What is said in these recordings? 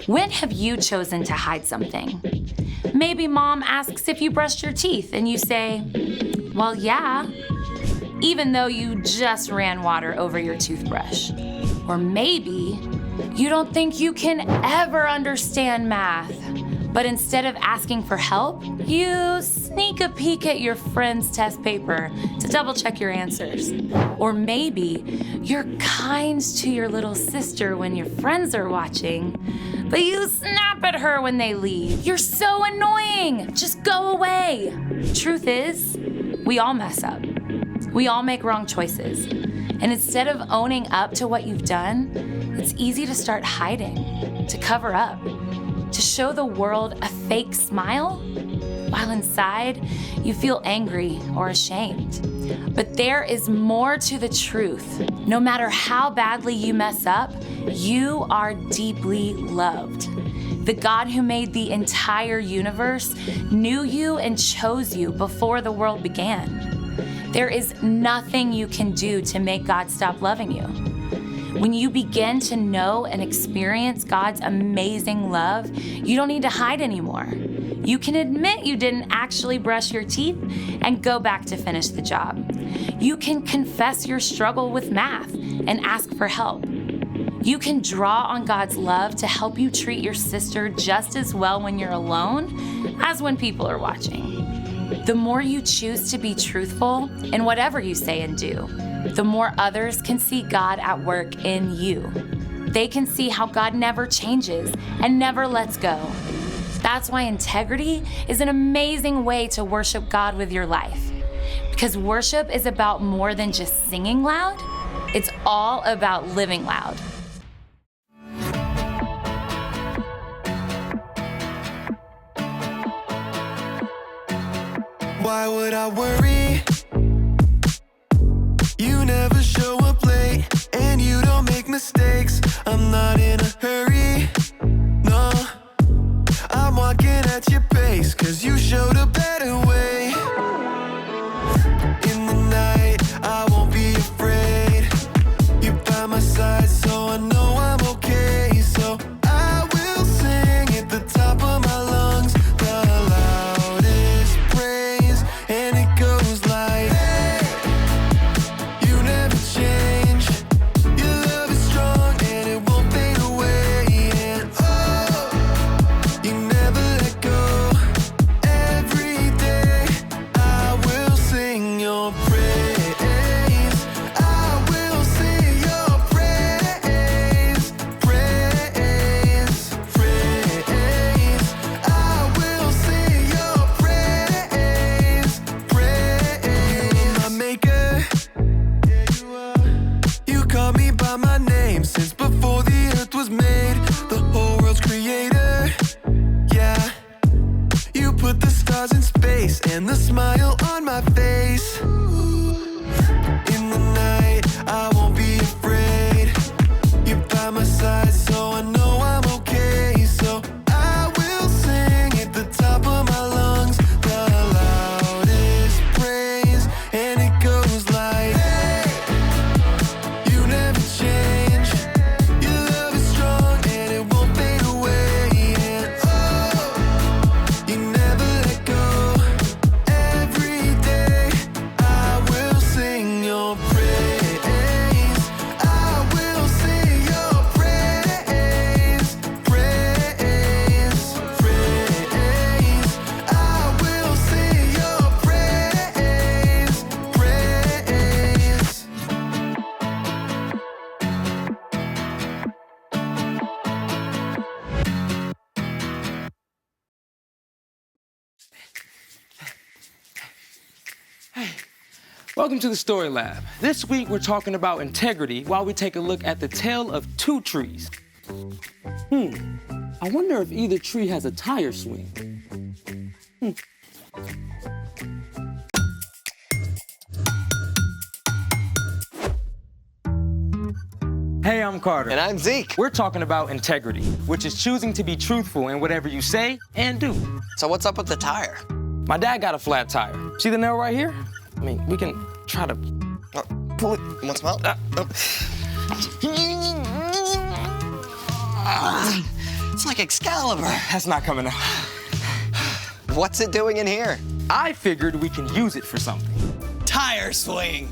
When have you chosen to hide something? Maybe mom asks if you brushed your teeth and you say, well, yeah, even though you just ran water over your toothbrush. Or maybe you don't think you can ever understand math, but instead of asking for help, you sneak a peek at your friend's test paper to double check your answers. Or maybe you're kind to your little sister when your friends are watching, but you snap at her when they leave. You're so annoying, just go away. Truth is, we all mess up. We all make wrong choices. And instead of owning up to what you've done, it's easy to start hiding, to cover up, to show the world a fake smile, while inside you feel angry or ashamed. But there is more to the truth. No matter how badly you mess up, you are deeply loved. The God who made the entire universe knew you and chose you before the world began. There is nothing you can do to make God stop loving you. When you begin to know and experience God's amazing love, you don't need to hide anymore. You can admit you didn't actually brush your teeth and go back to finish the job. You can confess your struggle with math and ask for help. You can draw on God's love to help you treat your sister just as well when you're alone as when people are watching. The more you choose to be truthful in whatever you say and do, the more others can see God at work in you. They can see how God never changes and never lets go. That's why integrity is an amazing way to worship God with your life. Because worship is about more than just singing loud, it's all about living loud. Why would I worry? You never show up late, and you don't make mistakes. I'm not in a hurry, no. I'm walking at your pace, 'cause you showed a better way. In the night, I won't be afraid. You're by my side, so I know I'm okay. So I will sing at the top of my lungs, the loudest praise, and it goes like, hey, you never change. Your love is strong and it won't fade away. And oh, you never let go. Every day I will sing your praise. I will sing your praise. Praise, praise. I will sing your praise. Praise. My maker, yeah, you are. You call me by my name since before the earth was made. The whole world's creator, yeah. You put the stars in space and the smile on my face. In the night, I won't be afraid. You're by my side, so I know I'm okay. So I will sing at the top of my lungs, the loudest praise, and it goes like, hey, you never change. Your love is strong and it won't fade away. And oh, you never let go. Every day I will sing your praise. I will sing your praise. Praise, praise. I will sing your praise. Praise. Welcome to the Story Lab. This week we're talking about integrity while we take a look at the tale of two trees. I wonder if either tree has a tire swing. Hey, I'm Carter. And I'm Zeke. We're talking about integrity, which is choosing to be truthful in whatever you say and do. So what's up with the tire? My dad got a flat tire. See the nail right here? I mean, we can try to... Pull it. You want some help? It's like Excalibur. That's not coming out. What's it doing in here? I figured we can use it for something. Tire swing.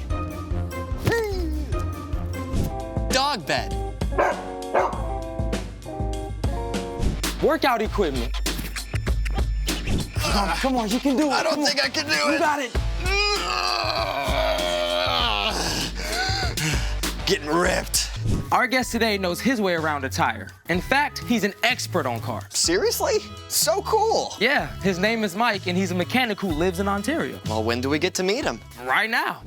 Dog bed. Workout equipment. Come on, you can do it. I don't Come think on. I can do You it. got it. Getting ripped. Our guest today knows his way around a tire. In fact, he's an expert on cars. Seriously? So cool. Yeah, his name is Mike, and he's a mechanic who lives in Ontario. Well, when do we get to meet him? Right now.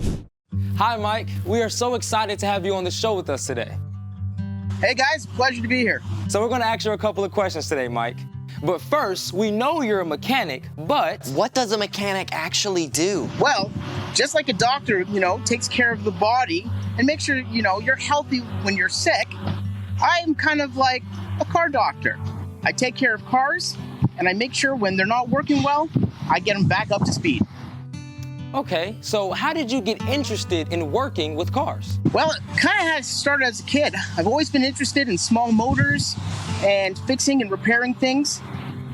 Hi, Mike. We are so excited to have you on the show with us today. Hey guys, pleasure to be here. So we're gonna ask you a couple of questions today, Mike. But first, we know you're a mechanic, but What does a mechanic actually do? Well, just like a doctor, takes care of the body and makes sure, you're healthy when you're sick, I'm kind of like a car doctor. I take care of cars and I make sure when they're not working well, I get them back up to speed. okay, so how did you get interested in working with cars? Well, it kind of has started as a kid. I've always been interested in small motors and fixing and repairing things.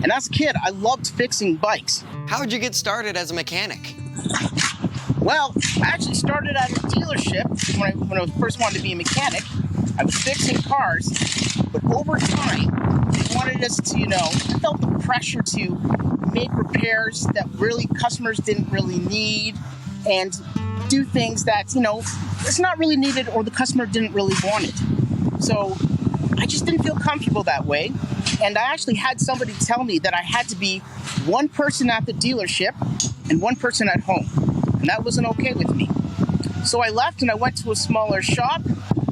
And as a kid, I loved fixing bikes. How'd you get started as a mechanic? Well, I actually started at a dealership when I first wanted to be a mechanic. I was fixing cars, but over time, they wanted us to, I felt the pressure to make repairs that really customers didn't really need and do things that, it's not really needed or the customer didn't really want it. So I just didn't feel comfortable that way. And I actually had somebody tell me that I had to be one person at the dealership and one person at home. And that wasn't okay with me. So I left and I went to a smaller shop.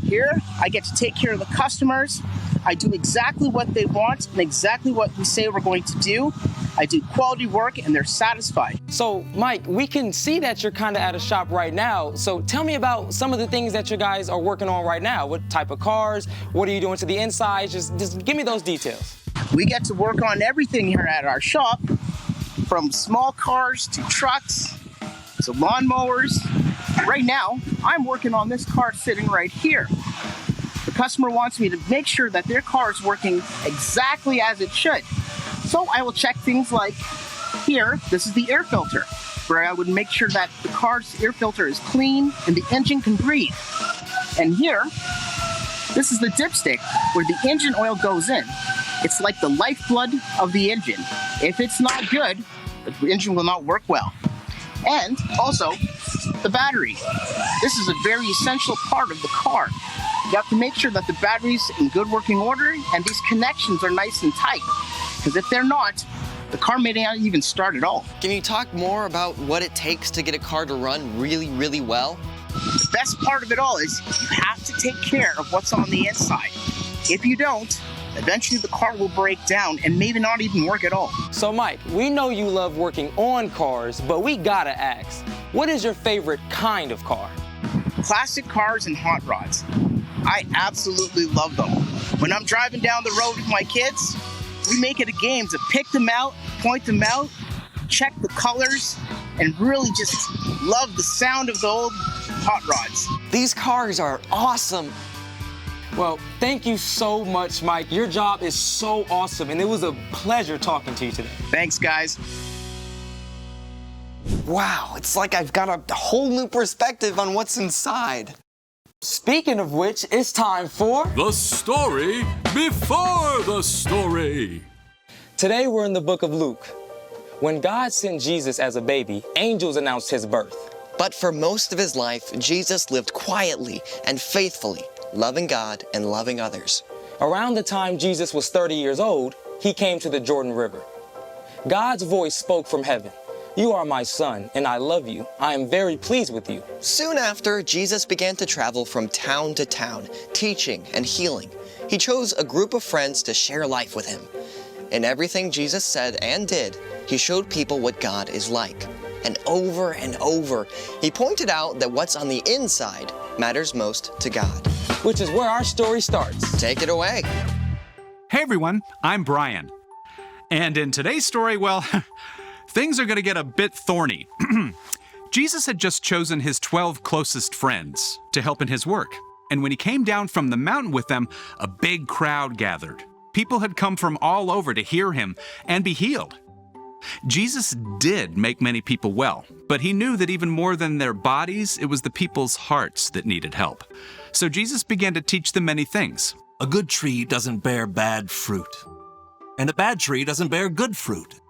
Here, I get to take care of the customers. I do exactly what they want and exactly what we say we're going to do. I do quality work and they're satisfied. So, Mike, we can see that you're kind of at a shop right now. So tell me about some of the things that you guys are working on right now. What type of cars? What are you doing to the inside? Just give me those details. We get to work on everything here at our shop, from small cars to trucks to lawnmowers. Right now, I'm working on this car sitting right here. The customer wants me to make sure that their car is working exactly as it should. So I will check things like here, this is the air filter, where I would make sure that the car's air filter is clean and the engine can breathe. And here, this is the dipstick, where the engine oil goes in. It's like the lifeblood of the engine. If it's not good, the engine will not work well. And also, the battery. This is a very essential part of the car. You have to make sure that the battery's in good working order and these connections are nice and tight. Because if they're not, the car may not even start at all. Can you talk more about what it takes to get a car to run really, really well? The best part of it all is you have to take care of what's on the inside. If you don't, eventually the car will break down and maybe not even work at all. So, Mike, we know you love working on cars, but we gotta ask, what is your favorite kind of car? Classic cars and hot rods. I absolutely love them. When I'm driving down the road with my kids, we make it a game to pick them out, point them out, check the colors, and really just love the sound of the old hot rods. These cars are awesome. Well, thank you so much, Mike. Your job is so awesome, and it was a pleasure talking to you today. Thanks, guys. Wow, it's like I've got a whole new perspective on what's inside. Speaking of which, it's time for The story before the story. Today we're in the book of Luke. When God sent Jesus as a baby, angels announced his birth. But for most of his life, Jesus lived quietly and faithfully, loving God and loving others. Around the time Jesus was 30 years old, he came to the Jordan River. God's voice spoke from heaven. "You are my son, and I love you. I am very pleased with you." Soon after, Jesus began to travel from town to town, teaching and healing. He chose a group of friends to share life with him. In everything Jesus said and did, he showed people what God is like. And over, he pointed out that what's on the inside matters most to God. Which is where our story starts. Take it away. Hey everyone, I'm Brian. And in today's story, well, things are going to get a bit thorny. Jesus had just chosen his 12 closest friends to help in his work. And when he came down from the mountain with them, a big crowd gathered. People had come from all over to hear him and be healed. Jesus did make many people well, but he knew that even more than their bodies, it was the people's hearts that needed help. So Jesus began to teach them many things. A good tree doesn't bear bad fruit, and a bad tree doesn't bear good fruit.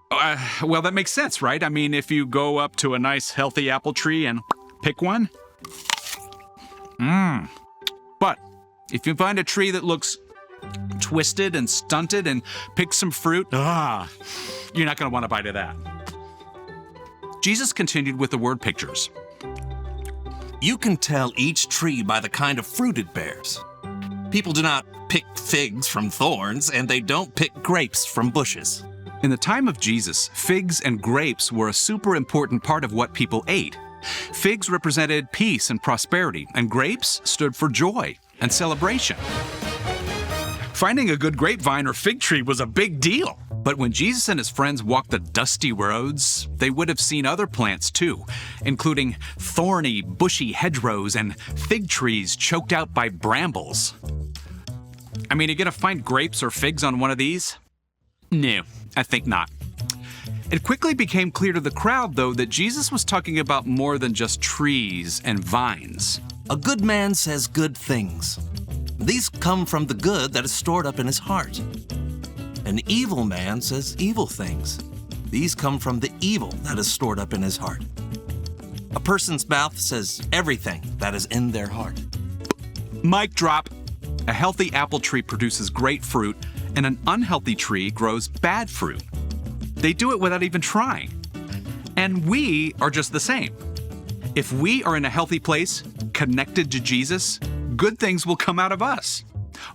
Well, that makes sense, right? I mean, if you go up to a nice, healthy apple tree and pick one. But if you find a tree that looks twisted and stunted and pick some fruit, you're not going to want to bite of that. Jesus continued with the word pictures. You can tell each tree by the kind of fruit it bears. People do not pick figs from thorns, and they don't pick grapes from bushes. In the time of Jesus, figs and grapes were a super important part of what people ate. Figs represented peace and prosperity, and grapes stood for joy and celebration. Finding a good grapevine or fig tree was a big deal. But when Jesus and his friends walked the dusty roads, they would have seen other plants too, including thorny, bushy hedgerows and fig trees choked out by brambles. I mean, are you gonna find grapes or figs on one of these? No, I think not. It quickly became clear to the crowd, though, that Jesus was talking about more than just trees and vines. A good man says good things. These come from the good that is stored up in his heart. An evil man says evil things. These come from the evil that is stored up in his heart. A person's mouth says everything that is in their heart. Mic drop. A healthy apple tree produces great fruit, and an unhealthy tree grows bad fruit. They do it without even trying. And we are just the same. If we are in a healthy place, connected to Jesus, good things will come out of us.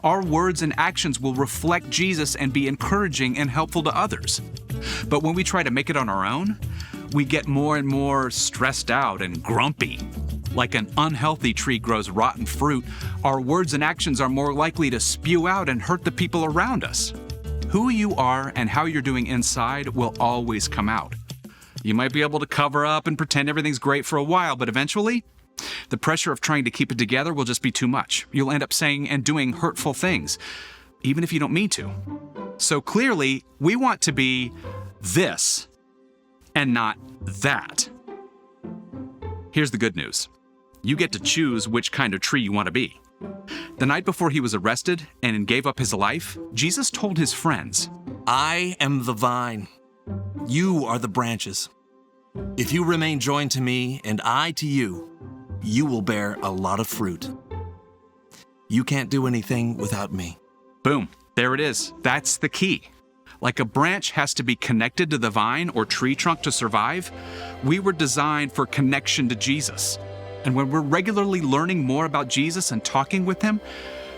Our words and actions will reflect Jesus and be encouraging and helpful to others. But when we try to make it on our own, we get more and more stressed out and grumpy. Like an unhealthy tree grows rotten fruit, our words and actions are more likely to spew out and hurt the people around us. Who you are and how you're doing inside will always come out. You might be able to cover up and pretend everything's great for a while, but eventually, the pressure of trying to keep it together will just be too much. You'll end up saying and doing hurtful things, even if you don't mean to. So clearly, we want to be this and not that. Here's the good news. You get to choose which kind of tree you want to be. The night before he was arrested and gave up his life, Jesus told his friends, I am the vine. You are the branches. If you remain joined to me and I to you, you will bear a lot of fruit. You can't do anything without me. Boom, there it is. That's the key. Like a branch has to be connected to the vine or tree trunk to survive, we were designed for connection to Jesus. And when we're regularly learning more about Jesus and talking with him,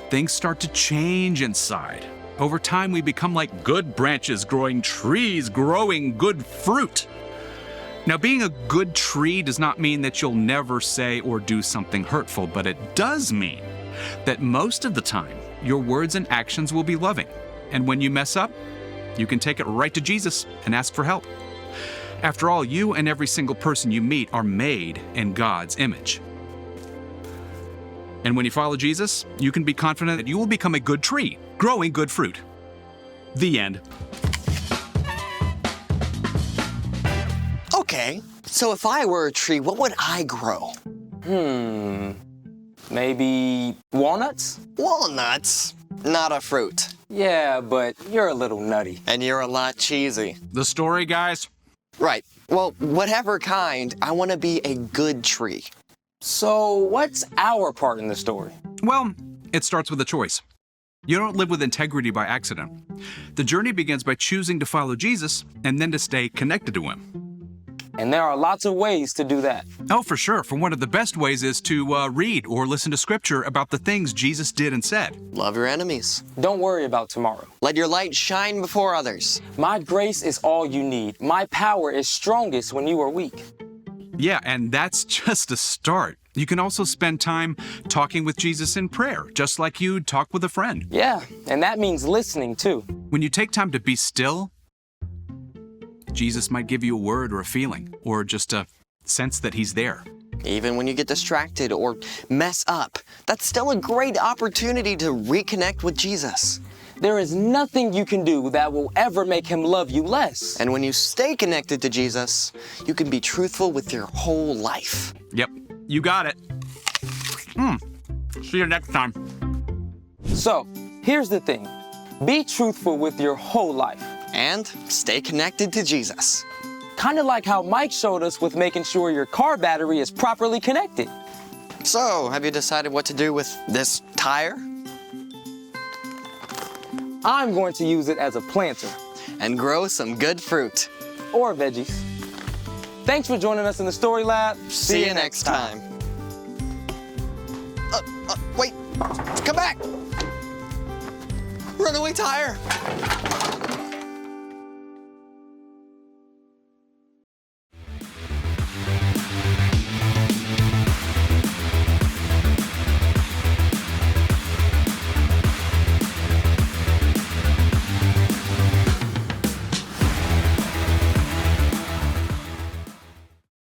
things start to change inside. Over time, we become like good branches growing trees, growing good fruit. Now, being a good tree does not mean that you'll never say or do something hurtful, but it does mean that most of the time, your words and actions will be loving. And when you mess up, you can take it right to Jesus and ask for help. After all, you and every single person you meet are made in God's image. And when you follow Jesus, you can be confident that you will become a good tree, growing good fruit. The end. Okay, so if I were a tree, what would I grow? Maybe walnuts? Walnuts? Not a fruit. Yeah, but you're a little nutty. And you're a lot cheesy. The story, guys? Right. Well, whatever kind, I want to be a good tree. So what's our part in the story? Well, it starts with a choice. You don't live with integrity by accident. The journey begins by choosing to follow Jesus and then to stay connected to him. And there are lots of ways to do that. Oh, for sure. For one of the best ways is to read or listen to scripture about the things Jesus did and said. Love your enemies. Don't worry about tomorrow. Let your light shine before others. My grace is all you need. My power is strongest when you are weak. Yeah, and that's just a start. You can also spend time talking with Jesus in prayer, just like you'd talk with a friend. Yeah, and that means listening too. When you take time to be still, Jesus might give you a word or a feeling, or just a sense that he's there. Even when you get distracted or mess up, that's still a great opportunity to reconnect with Jesus. There is nothing you can do that will ever make him love you less. And when you stay connected to Jesus, you can be truthful with your whole life. Yep, you got it. See you next time. So, here's the thing. Be truthful with your whole life. And stay connected to Jesus. Kind of like how Mike showed us with making sure your car battery is properly connected. So, have you decided what to do with this tire? I'm going to use it as a planter. And grow some good fruit. Or veggies. Thanks for joining us in the Story Lab. See you next time. Wait, come back! Runaway tire!